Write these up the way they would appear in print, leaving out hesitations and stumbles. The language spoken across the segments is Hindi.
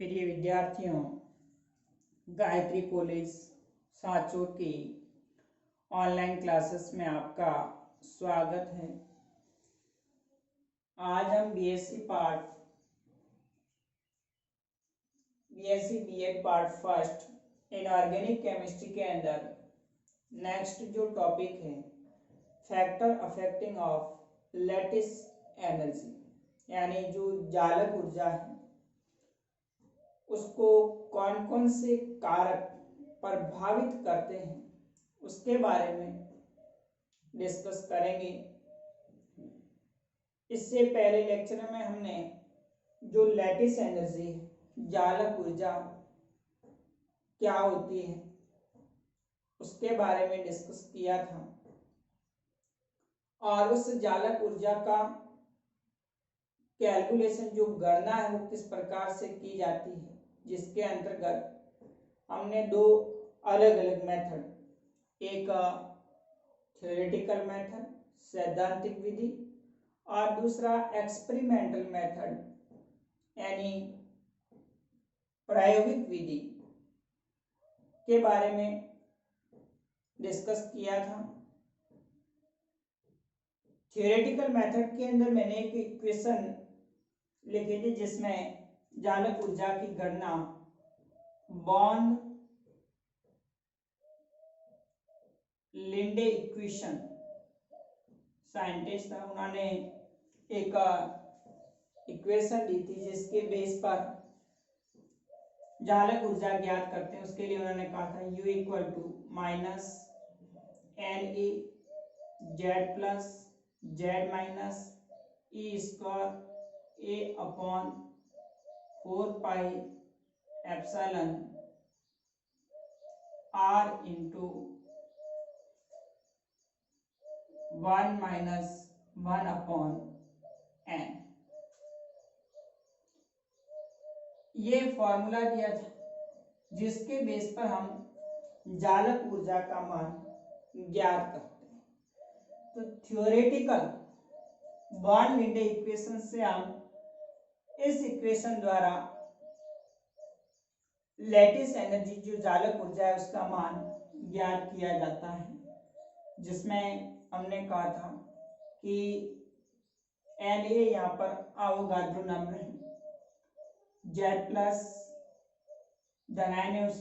प्रिय विद्यार्थियों, गायत्री कॉलेज सांचौर की ऑनलाइन क्लासेस में आपका स्वागत है। आज हम BSc BEd part first inorganic chemistry के अंदर नेक्स्ट जो टॉपिक है factor affecting of lattice energy, यानी जो जालक ऊर्जा है उसको कौन कौन से कारक प्रभावित करते हैं उसके बारे में डिस्कस करेंगे। इससे पहले लेक्चर में हमने जो लैटिस एनर्जी है, जालक ऊर्जा क्या होती है उसके बारे में डिस्कस किया था और उस जालक ऊर्जा का कैलकुलेशन जो गणना है वो किस प्रकार से की जाती है, जिसके अंतर्गत हमने दो अलग अलग मेथड, एक थ्योरेटिकल मेथड सैद्धांतिक विधि और दूसरा एक्सपेरिमेंटल मेथड यानी प्रायोगिक विधि के बारे में डिस्कस किया था। थ्योरेटिकल मेथड के अंदर मैंने एक इक्वेशन लिखी थी जिसमें जालक ऊर्जा की गणना बॉर्न लिंडे इक्वेशन साइंटिस्ट था, उन्होंने एक इक्वेशन दी थी जिसके बेस पर जालक ऊर्जा ज्ञात करते हैं। उसके लिए उन्होंने कहा था U equal to minus N E Z plus Z minus E square A upon 4 pi epsilon R into 1 minus 1 upon N. ये फॉर्मूला दिया था जिसके बेस पर हम जालक ऊर्जा का मान ज्ञात करते हैं। तो थ्योरेटिकल बॉर्न लिंडे इक्वेशन से हम इस इक्वेशन द्वारा लैटिस एनर्जी जो जालक ऊर्जा है उसका मान ज्ञात किया जाता है, जिसमें हमने कहा था कि एन ए यहाँ पर अवोगाद्रो नंबर है, जेड प्लस धनायन है उस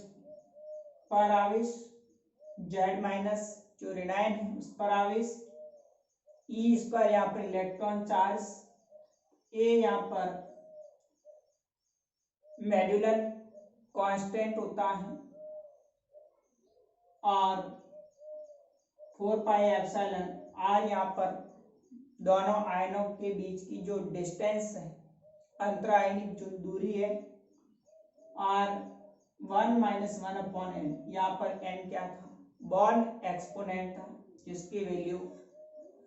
पर आवेश, जेड माइनस जो ऋणायन है उस पर आवेश, ई स्क्वायर यहाँ पर इलेक्ट्रॉन चार्ज, ए यहाँ पर मॉड्यूलर कांस्टेंट होता है और 4 पाई एप्सिलॉन आर यहाँ पर दोनों आयनों के बीच की जो डिस्टेंस है, अंतरायनिक जो दूरी है, और 1 माइनस 1 अपॉन एन, यहाँ पर एन क्या था, बॉर्न एक्सपोनेंट था जिसकी वैल्यू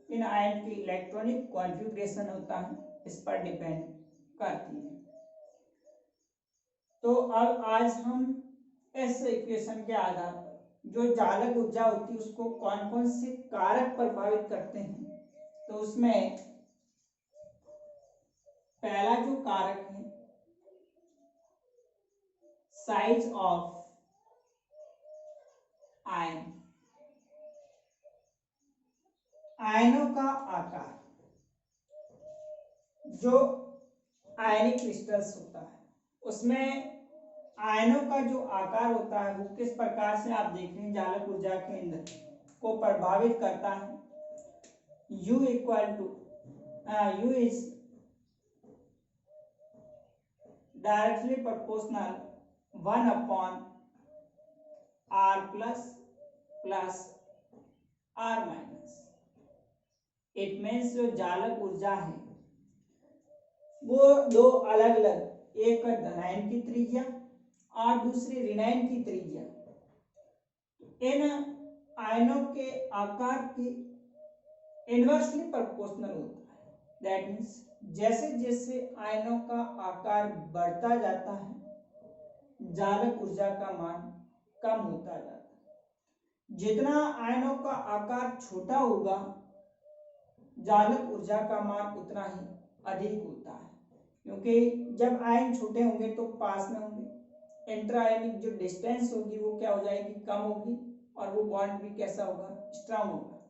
इन आयन की इलेक्ट्रॉनिक कॉन्फ़िगरेशन होता है इस पर डिपेंड करती है। तो अब आज हम इस इक्वेशन के आधार पर जो जालक ऊर्जा होती है उसको कौन कौन से कारक प्रभावित करते हैं, तो उसमें पहला जो कारक है साइज ऑफ आयन, आयनों का आकार, जो आयनिक क्रिस्टल्स होता है उसमें आयनों का जो आकार होता है वो किस प्रकार से आप देख रहे हैं जालक ऊर्जा के अंदर को प्रभावित करता है। U equal to U is directly proportional 1 upon R plus plus R minus. It means जो जालक ऊर्जा है वो दो अलग अलग, एक धनायन की त्रिज्या और दूसरी ऋणायन की त्रिज्या, इन आयनों के आकार की इनवर्सली प्रोपोर्शनल होता है। दैट मीन्स जैसे जैसे आयनों का आकार बढ़ता जाता है जालक ऊर्जा का मान कम होता जाता है। जितना आयनों का आकार छोटा होगा जालक ऊर्जा का मान उतना ही अधिक होता है। क्योंकि जब आयन छोटे होंगे तो पास में होंगे, इंटर आयनिक जो डिस्टेंस होगी वो क्या हो जाएगी, कम होगी, और वो बॉन्ड भी कैसा होगा, स्ट्रांग होगा।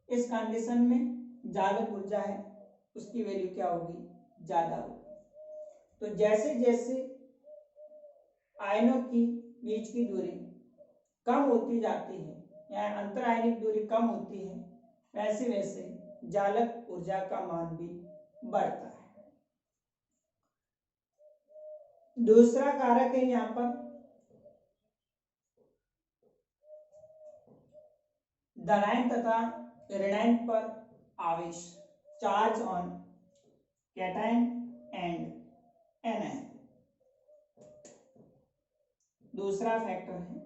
इस कंडीशन में जालक ऊर्जा है उसकी वैल्यू क्या होगी, ज्यादा होगी। तो जैसे जैसे आयनों की बीच की दूरी कम होती जाती है या अंतर आयनिक दूरी कम होती है, वैसे वैसे जालक ऊर्जा का मान भी बढ़ता है। दूसरा कारक है यहाँ पर धनायन तथा ऋणायन पर आवेश, charge on cation and anion. दूसरा फैक्टर है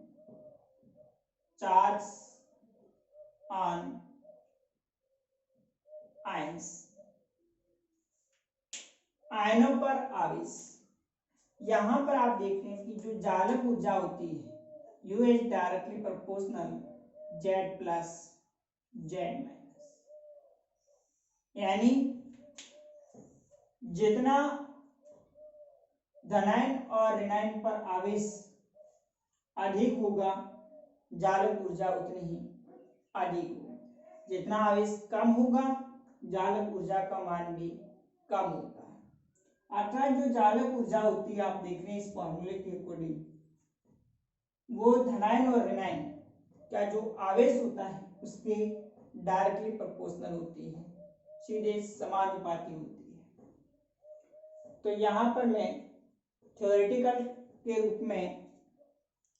चार्ज ऑन आयंस, आयनों पर आवेश। यहां पर आप देख रहे हैं कि जो जालक ऊर्जा होती है U is directly proportional Z plus Z minus, यानी जितना धनायन और ऋणायन पर आवेश अधिक होगा जालक ऊर्जा उतनी ही अधिक होगी, जितना आवेश कम होगा जालक ऊर्जा का मान भी कम होता है। अर्थात जो जालक ऊर्जा होती है आप देख रहे हैं इस फॉर्मूले के अकॉर्डिंग, वो धनायन और ऋणायन का जो आवेश होता है उसके डायरेक्टली प्रोपोर्शनल होती है, सीधे समानुपाती होती है। तो यहाँ पर मैं थ्योरेटिकल के रूप में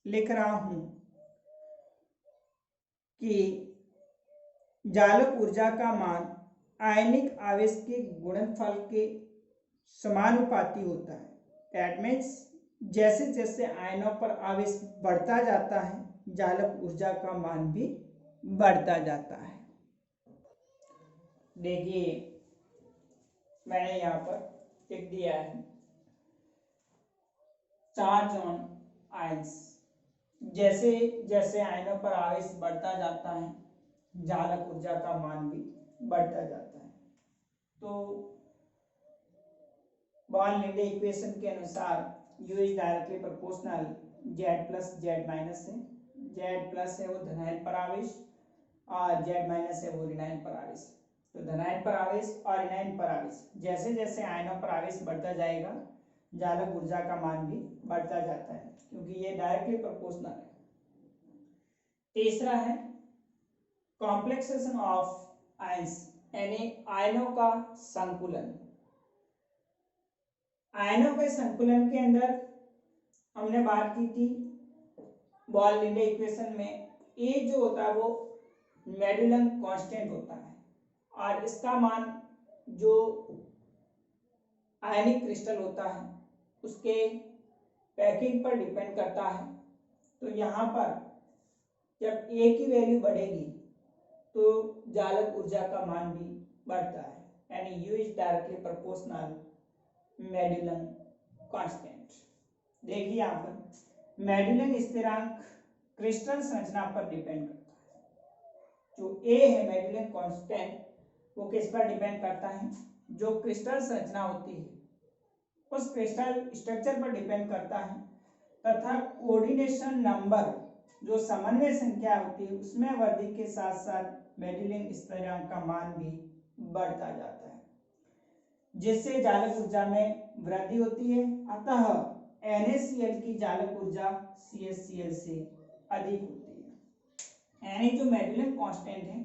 लिख रहा हूं कि जालक ऊर्जा का मान आयनिक आवेश के गुणनफल के समानुपाती होता है। दैट मीन्स जैसे जैसे आयनों पर आवेश बढ़ता जाता है जालक ऊर्जा का मान भी बढ़ता जाता है। देखिए मैंने यहाँ पर लिख दिया है चार्ज ऑन आयंस, जैसे जैसे आयनों पर आवेश बढ़ता जाता है जालक ऊर्जा का मान भी बढ़ता जाता है। तो बॉर्न-लिंडे इक्वेशन के अनुसार U is directly proportional Z plus Z minus है, Z प्लस है वो धनायन पर आवेश और Z माइनस है वो ऋणायन पर आवेश। तो धनायन पर आवेश और ऋणायन पर आवेश जैसे जैसे आयनों पर आवेश बढ़ता जाएगा जालक ऊर्जा का मान भी बढ़ता जाता है, क्योंकि ये डायरेक्टली प्रोपोर्शनल है। तीसरा है कॉम्प्लेक्सेशन ऑफ आयंस, यानी आयनों का संकुलन। आयनों के संकुलन के अंदर हमने बात की थी बॉर्न-लिंडे इक्वेशन में, ए जो होता है वो मेडुलम कांस्टेंट होता है और इसका मान जो आयनिक क्रिस्टल होता है उसके पैकिंग पर डिपेंड करता है। तो यहाँ पर जब ए की वैल्यू बढ़ेगी तो जालक ऊर्जा का मान भी बढ़ता है, यानी U इज डायरेक्टली प्रोपोर्शनल मेडुलम कांस्टेंट। देखिए यहाँ पर मेडुलम स्थिरांक क्रिस्टल संरचना पर डिपेंड करता है। जो ए है मेडुलम कांस्टेंट वो किस पर डिपेंड करता है, जो क्रिस्टल संरचना होती है उस क्रिस्टल स्ट्रक्चर पर डिपेंड करता है, तथा कोऑर्डिनेशन नंबर जो समन्वय संख्या होती है उसमें वृद्धि के साथ साथ मेडुलम स्थिरांक का मान भी बढ़ता जाता है, जिससे जालक ऊर्जा में वृद्धि होती है। अतः NaCl की जालक ऊर्जा CaCl से अधिक होती है। यानी जो मेडुलम कांस्टेंट है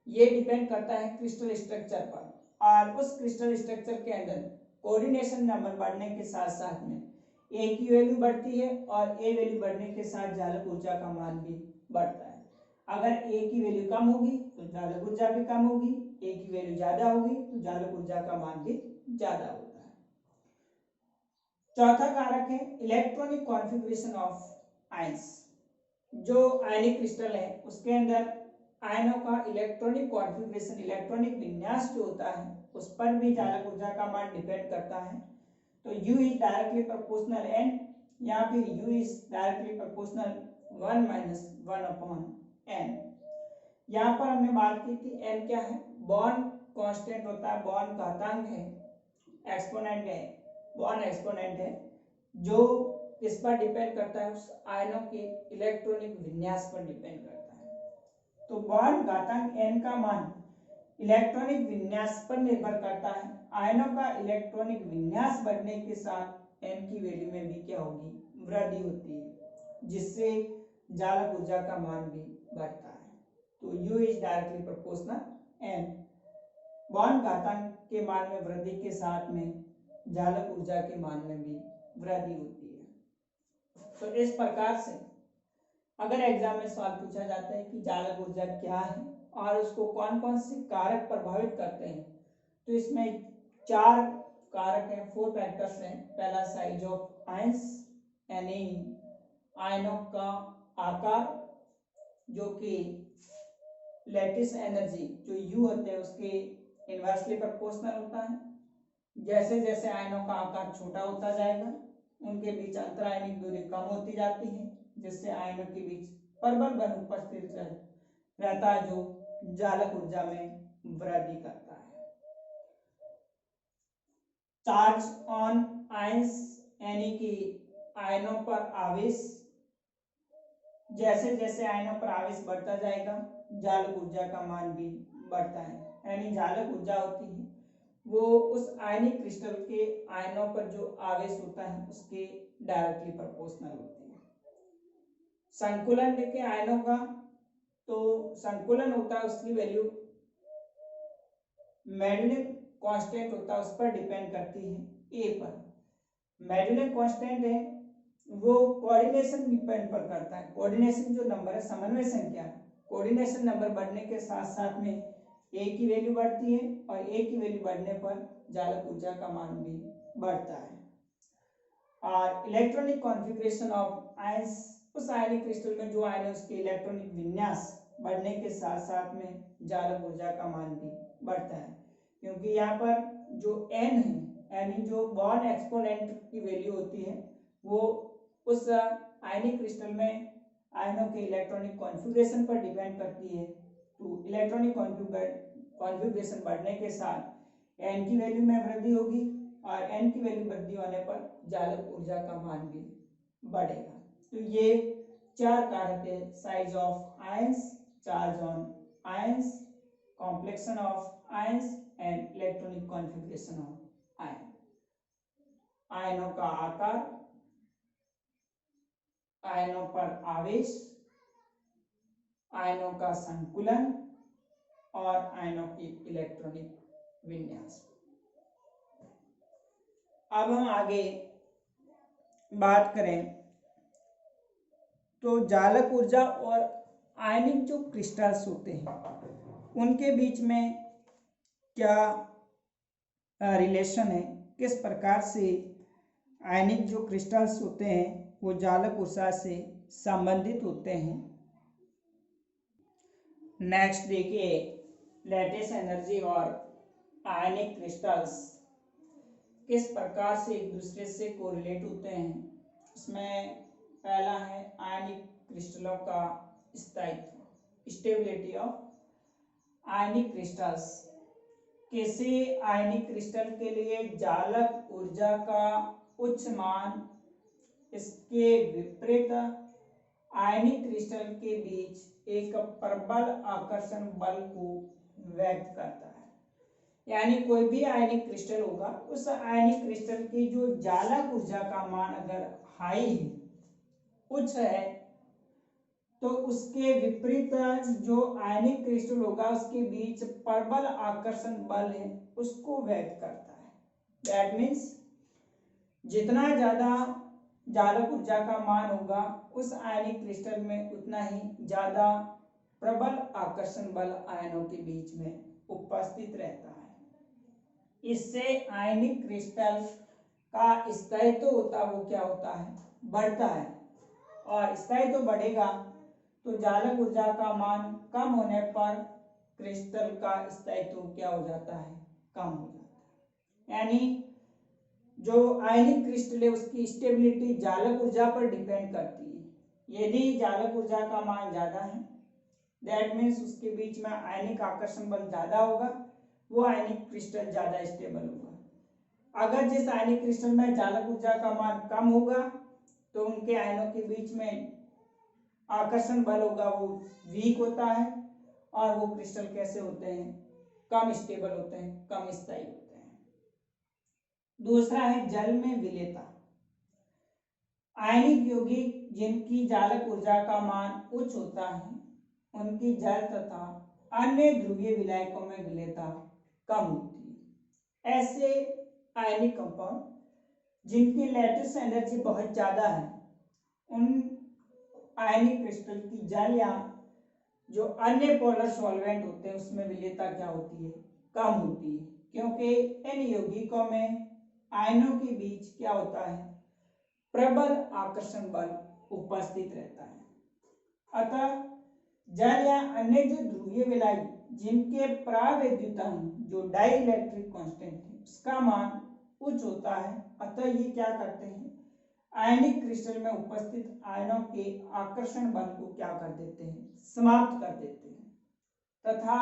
ये डिपेंड करता है क्रिस्टल स्ट्रक्चर पर, और उस क्रिस्टल स्ट्रक्चर के अंदर कोऑर्डिनेशन नंबर बढ़ने के साथ साथ में ए की वैल्यू बढ़ती है और ए वैल्यू बढ़ने के साथ जालक ऊर्जा का मान भी बढ़ता है। अगर ए की वैल्यू कम होगी तो जालक ऊर्जा भी कम होगी, ए की वैल्यू ज्यादा होगी तो जालक ऊर्जा का मान भी ज्यादा होता है। चौथा कारक है इलेक्ट्रॉनिक कॉन्फ़िगरेशन ऑफ आयंस। जो आयनिक क्रिस्टल है उसके अंदर आयनों का इलेक्ट्रॉनिक कॉन्फ़िगरेशन, इलेक्ट्रॉनिक विन्यास जो होता है उस पर भी जालक ऊर्जा का मान डिपेंड करता है। तो U is directly proportional N, यहाँ पे U is directly proportional 1 minus 1 upon N। यहाँ पर हमने बात की थी N क्या है, बॉर्न कांस्टेंट होता है, बॉर्न घातांक है, एक्सपोनेंट है, बॉन्ड एक्सपोनेंट है जो किस पर डिपेंड करता है, उस आयनों के इलेक्ट्रॉनिक विन्यास पर डिपेंड करता है। तो बॉन्ड घातांक n का मान इलेक्ट्रॉनिक विन्यास पर निर्भर करता है। आयनों का इलेक्ट्रॉनिक विन्यास बढ़ने के साथ n की वैल्यू में भी क्या होगी, वृद्धि होती है, जिससे जालक ऊर्जा का मान भी बढ़ता है। तो U is directly proportional n। Bond घातांक के मान में वृद्धि के साथ में जालक ऊर्जा के मान में भी वृद्धि होती है। तो इस प्रकार से अगर एग्जाम में सवाल पूछा जाता है कि जालक ऊर्जा क्या है और उसको कौन कौन से कारक प्रभावित करते हैं, तो इसमें 4 कारक हैं, 4 फैक्टर्स हैं। पहला साइज ऑफ आयंस यानी आयनों का आकार, जो कि लैटिस एनर्जी जो U होते हैं उसके इनवर्सली प्रोपोर्शनल होता है। जैसे जैसे आयनों का आकार छोटा होता जाएगा उनके बीच अंतरायनिक दूरी कम होती जाती है, जिससे आयनों के बीच प्रबल बल उपस्थित रहता है जो जालक ऊर्जा में वृद्धि करता है। चार्ज ऑन आयंस यानी कि आयनों पर आवेश, जैसे जैसे आयनों पर आवेश बढ़ता जाएगा जालक ऊर्जा का मान भी बढ़ता है। यानी जालक ऊर्जा होती है वो उस आयनिक क्रिस्टल के आयनों पर जो आवेश होता है उसके डायरेक्टली प्रोपोर्शनल होती है। संकुलन देखें आयनों का, तो संकुलन होता है उसकी वैल्यू मेडलिन कांस्टेंट होता है, उस पर डिपेंड करती है ए पर। मेडलिन कांस्टेंट है वो कोऑर्डिनेशन डिपेंड पर करता है। कोऑर्डिनेशन जो नंबर है, समन्वय संख्या, कोऑर्डिनेशन नंबर बढ़ने के साथ साथ में ए की वैल्यू बढ़ती है और ए की वैल्यू बढ़ने पर जालक ऊर्जा का मान भी बढ़ता है। और इलेक्ट्रॉनिक कॉन्फ़िगरेशन ऑफ आयंस, उस आयनिक क्रिस्टल में जो आयन है उसके इलेक्ट्रॉनिक विन्यास बढ़ने के साथ साथ में जालक ऊर्जा का मान भी बढ़ता है, क्योंकि यहाँ पर जो n है यानी जो बॉन्ड एक्सपोनेंट की वैल्यू होती है वो उस आयनिक क्रिस्टल में आयनों के इलेक्ट्रॉनिक कॉन्फ़िगरेशन पर डिपेंड करती है। तो इलेक्ट्रॉनिक कॉन्फ़िगरेशन बढ़ने के साथ n की वैल्यू में वृद्धि होगी और n की वैल्यू वृद्धि होने पर जालक ऊर्जा का मान भी बढ़ेगा। तो ये 4 कारक है, size of ions, charge on ions, complexion of ions and electronic configuration of ion. आयनों का आकार, आयनों पर आवेश, आयनों का संकुलन और आयनों की इलेक्ट्रॉनिक विन्यास। अब हम आगे बात करें तो जालक ऊर्जा और आयनिक जो क्रिस्टल्स होते हैं उनके बीच में क्या रिलेशन है, किस प्रकार से आयनिक जो क्रिस्टल्स होते हैं वो जालक ऊर्जा से संबंधित होते हैं। नेक्स्ट देखिए, लैटिस एनर्जी और आयनिक क्रिस्टल्स किस प्रकार से एक दूसरे से कोरिलेट होते हैं। इसमें पहला है आयनिक क्रिस्टलों का स्थायित्व, स्टेबिलिटी ऑफ आयनिक क्रिस्टल्स। किसी आयनिक क्रिस्टल के लिए जालक ऊर्जा का उच्च मान इसके विपरीत आयनिक क्रिस्टल के बीच एक प्रबल आकर्षण बल को व्यक्त करता है। यानी कोई भी आयनिक क्रिस्टल होगा, उस आयनिक क्रिस्टल की जो जालक ऊर्जा का मान अगर हाई है, उच्च है, तो उसके विपरीत जो आयनिक क्रिस्टल होगा उसके बीच प्रबल आकर्षण बल है उसको व्यक्त करता है। दैट मीन्स जितना ज्यादा जालक ऊर्जा का मान होगा उस आयनिक क्रिस्टल में उतना ही ज्यादा प्रबल आकर्षण बल आयनों के बीच में उपस्थित रहता है। इससे आयनिक क्रिस्टल का स्थायित्व होता वो क्या होता है, बढ़ता है। और स्थायित्व बढ़ेगा तो जालक ऊर्जा का मान कम होने पर क्रिस्टल का स्थायित्व क्या हो जाता है, कम हो जाता है। यानी जो आयनिक क्रिस्टल है उसकी स्टेबिलिटी जालक ऊर्जा पर डिपेंड करती है। यदि जालक ऊर्जा का मान ज्यादा है, दैट मीन्स उसके बीच में आयनिक आकर्षण बल ज्यादा होगा, वो आयनिक क्रिस्टल ज्यादा स्टेबल होगा। अगर जिस आयनिक क्रिस्टल में चालक ऊर्जा का मान कम होगा तो उनके आयनों के बीच में आकर्षण बल होगा वो वीक होता है और वो क्रिस्टल कैसे होते हैं, कम स्टेबल होते हैं, कम स्थायी होते हैं। दूसरा है जल में विलेयता। आयनिक यौगिक जिनकी चालक ऊर्जा का मान उच्च होता है उनकी जल तथा अन्य ध्रुवीय विलायकों में विलेयता कम होती है। ऐसे आयनिक कंपाउंड जिनकी लैटिस एनर्जी बहुत ज्यादा है उन आयनिक क्रिस्टल की जल या जो अन्य पोलर सॉल्वेंट होते हैं उसमें विलेयता क्या होती है, कम होती है, क्योंकि इन यौगिकों में आयनों के बीच क्या होता है, प्रबल आकर्षण बल उपस्थित रहता है। अतः जल या अन्य जो ध्रुवीय विलायक जिनके परावैद्युतांक जो डाइइलेक्ट्रिक कांस्टेंट है उसका मान उच्च होता है, अतः ये क्या करते हैं, आयनिक क्रिस्टल में उपस्थित आयनों के आकर्षण बल को क्या कर देते हैं, समाप्त कर देते हैं तथा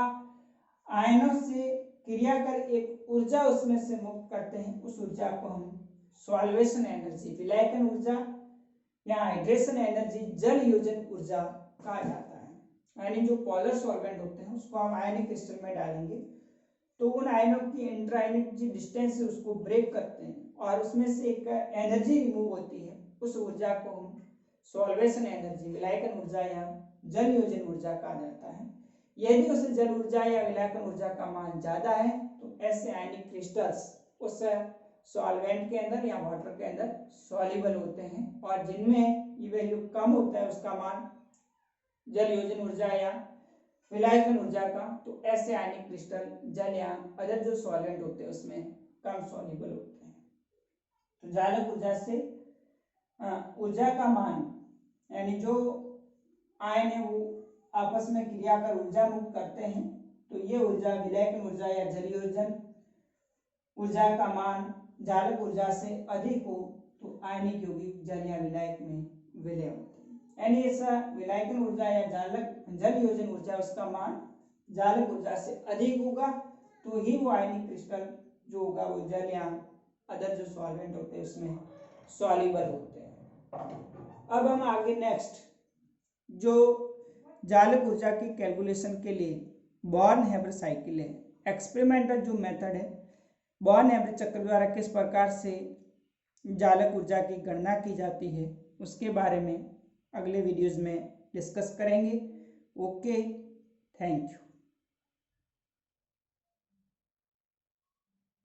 आयनों से क्रिया कर एक ऊर्जा उसमें से मुक्त करते हैं। उस ऊर्जा को हम सॉल्वेशन एनर्जी, विलायकन ऊर्जा या हाइड्रेशन एनर्जी, जल योजन ऊर्जा कहा जाता है। यानी जो पोलर सॉल्वेंट होते हैं उसको हम आयनिक क्रिस्टल में डालेंगे तो उन आयनों की इंट्राआयनिक जो डिस्टेंस है उसको ब्रेक करते हैं और उसमें से एक एनर्जी रिमूव होती है। उस ऊर्जा को हम सॉल्वेशन एनर्जी, विलायकन ऊर्जा या जल योजन ऊर्जा कहा जाता है। यदि उस जल ऊर्जा या विलायकन ऊर्जा का मान ज्यादा है तो ऐसे आयनिक क्रिस्टल्स उस सॉल्वेंट के अंदर या वाटर के अंदर सॉल्युबल होते हैं और जिनमें ये वैल्यू कम होता है उसका मान जल योजन ऊर्जा या विलायकन ऊर्जा का, तो ऐसे आयनिक क्रिस्टल जल या अदर जो सॉल्वेंट होते हैं उसमें कम सॉल्युबल होते हैं। तो चालक ऊर्जा से ऊर्जा का मान यानी जो आयन है वो आपस में क्रिया कर ऊर्जा मुक्त करते हैं तो ये ऊर्जा विलायकन ऊर्जा या जल योजन ऊर्जा का मान चालक ऊर्जा से अधिक हो तो आयनिक यौगिक जल या विलायक में विलय होते हैं। यानी ऐसा विलायकन ऊर्जा या जल योजन ऊर्जा उसका मान चालक ऊर्जा से अधिक होगा तो ही वो आयनिक क्रिस्टल जो होगा वो जल या अदर जो सॉल्वेंट होते हैं उसमें सॉल्युबल होते हैं। अब हम आगे नेक्स्ट जो चालक ऊर्जा की कैलकुलेशन के लिए बॉर्न-हैबर साइकिल है, एक्सपेरिमेंटल जो मेथड है, बॉर्न-हैबर चक्र द्वारा किस प्रकार से चालक ऊर्जा की गणना की जाती है उसके बारे में अगले वीडियोस में डिस्कस करेंगे। Okay, thank you.